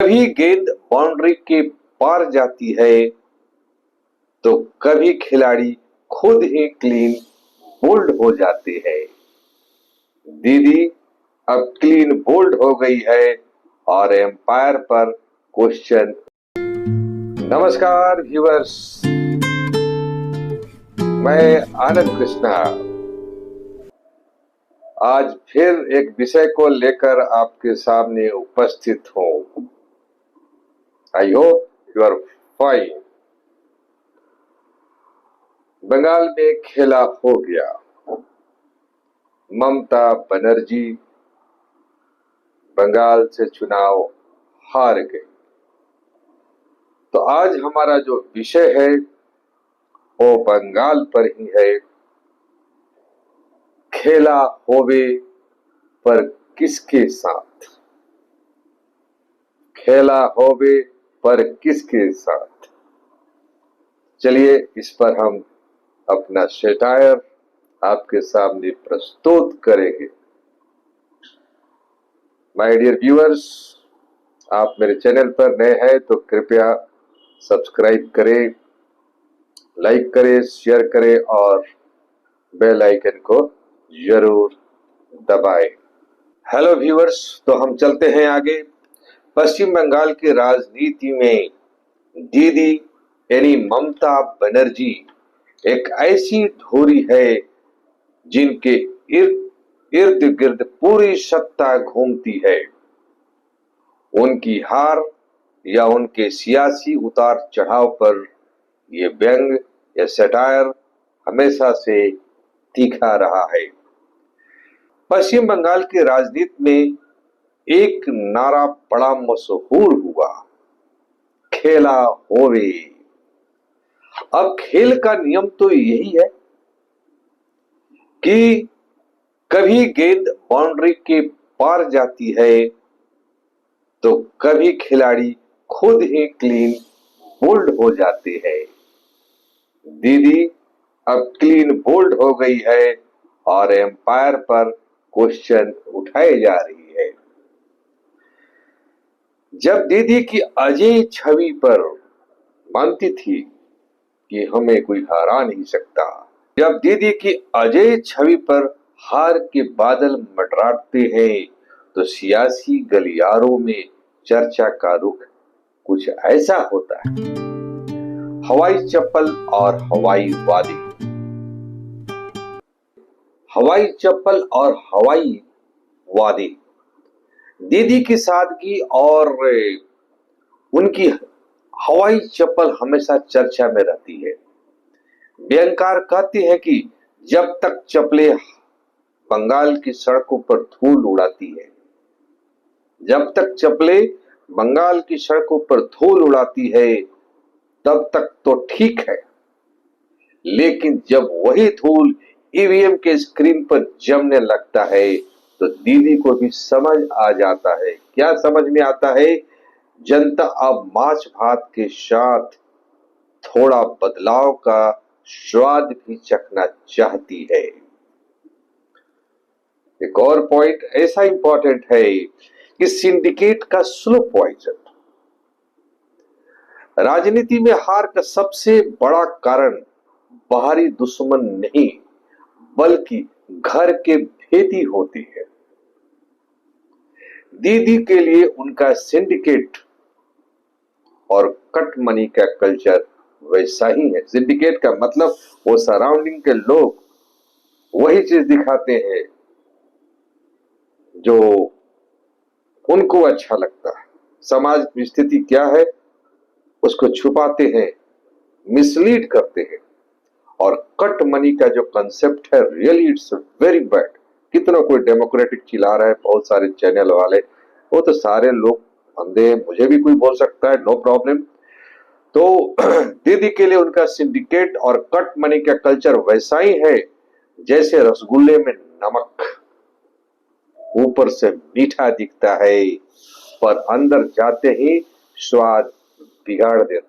कभी गेंद बाउंड्री के पार जाती है तो कभी खिलाड़ी खुद ही क्लीन बोल्ड हो जाते हैं। दीदी अब क्लीन बोल्ड हो गई है और एम्पायर पर क्वेश्चन। नमस्कार व्यूअर्स, मैं आनंद कृष्णा आज फिर एक विषय को लेकर आपके सामने उपस्थित हूं। I hope you are fine. Bengal में खेला हो गया। ममता बनर्जी बंगाल से चुनाव हार गई। तो आज हमारा जो विषय है वो बंगाल पर ही है। खेला होवे पर किसके साथ? खेला होवे पर किसके साथ? चलिए इस पर हम अपना सैटायर आपके सामने प्रस्तुत करेंगे। माय डियर व्यूअर्स, आप मेरे चैनल पर नए हैं तो कृपया सब्सक्राइब करें, लाइक करें, शेयर करें और बेल आइकन को जरूर दबाएं। हेलो व्यूअर्स, तो हम चलते हैं आगे। पश्चिम बंगाल की राजनीति में दीदी यानी ममता बनर्जी एक ऐसी धुरी है जिनके इर्द गिर्द पूरी सत्ता घूमती है। उनकी हार या उनके सियासी उतार चढ़ाव पर ये व्यंग या सैटायर हमेशा से तीखा रहा है। पश्चिम बंगाल की राजनीति में एक नारा बड़ा मशहूर हुआ, खेला होवे। अब खेल का नियम तो यही है कि कभी गेंद बाउंड्री के पार जाती है तो कभी खिलाड़ी खुद ही क्लीन बोल्ड हो जाते हैं। दीदी अब क्लीन बोल्ड हो गई है और एम्पायर पर क्वेश्चन उठाई जा रही है। जब दीदी की अजय छवि पर मानती थी कि हमें कोई हरा नहीं सकता, जब दीदी की अजय छवि पर हार के बादल मंडराते हैं तो सियासी गलियारों में चर्चा का रुख कुछ ऐसा होता है। हवाई चप्पल और हवाई वादी। हवाई चप्पल और हवाई वादी। दीदी की सादगी और उनकी हवाई चप्पल हमेशा चर्चा में रहती है। व्यंगकार कहती है कि जब तक चप्पलें बंगाल की सड़कों पर धूल उड़ाती है, जब तक चप्पलें बंगाल की सड़कों पर धूल उड़ाती है तब तक तो ठीक है, लेकिन जब वही धूल ईवीएम के स्क्रीन पर जमने लगता है तो दीदी को भी समझ आ जाता है। क्या समझ में आता है? जनता अब माछ भात के साथ थोड़ा बदलाव का स्वाद भी चखना चाहती है। एक और पॉइंट ऐसा इंपॉर्टेंट है कि सिंडिकेट का स्लो पॉइजन। राजनीति में हार का सबसे बड़ा कारण बाहरी दुश्मन नहीं बल्कि घर के भेदी होती है। दीदी के लिए उनका सिंडिकेट और कट मनी का कल्चर वैसा ही है। सिंडिकेट का मतलब वो सराउंडिंग के लोग वही चीज दिखाते हैं जो उनको अच्छा लगता है। समाज की स्थिति क्या है उसको छुपाते हैं, मिसलीड करते हैं। और कट मनी का जो कंसेप्ट है, रियली इट्स वेरी बैड। कितना कोई डेमोक्रेटिक चिल्ला रहा है, बहुत सारे चैनल वाले, वो तो सारे लोग अंधे, मुझे भी कोई बोल सकता है, नो प्रॉब्लम। तो दीदी के लिए उनका सिंडिकेट और कट मनी का कल्चर वैसा ही है जैसे रसगुल्ले में नमक ऊपर से मीठा दिखता है पर अंदर जाते ही स्वाद बिगाड़ देता है।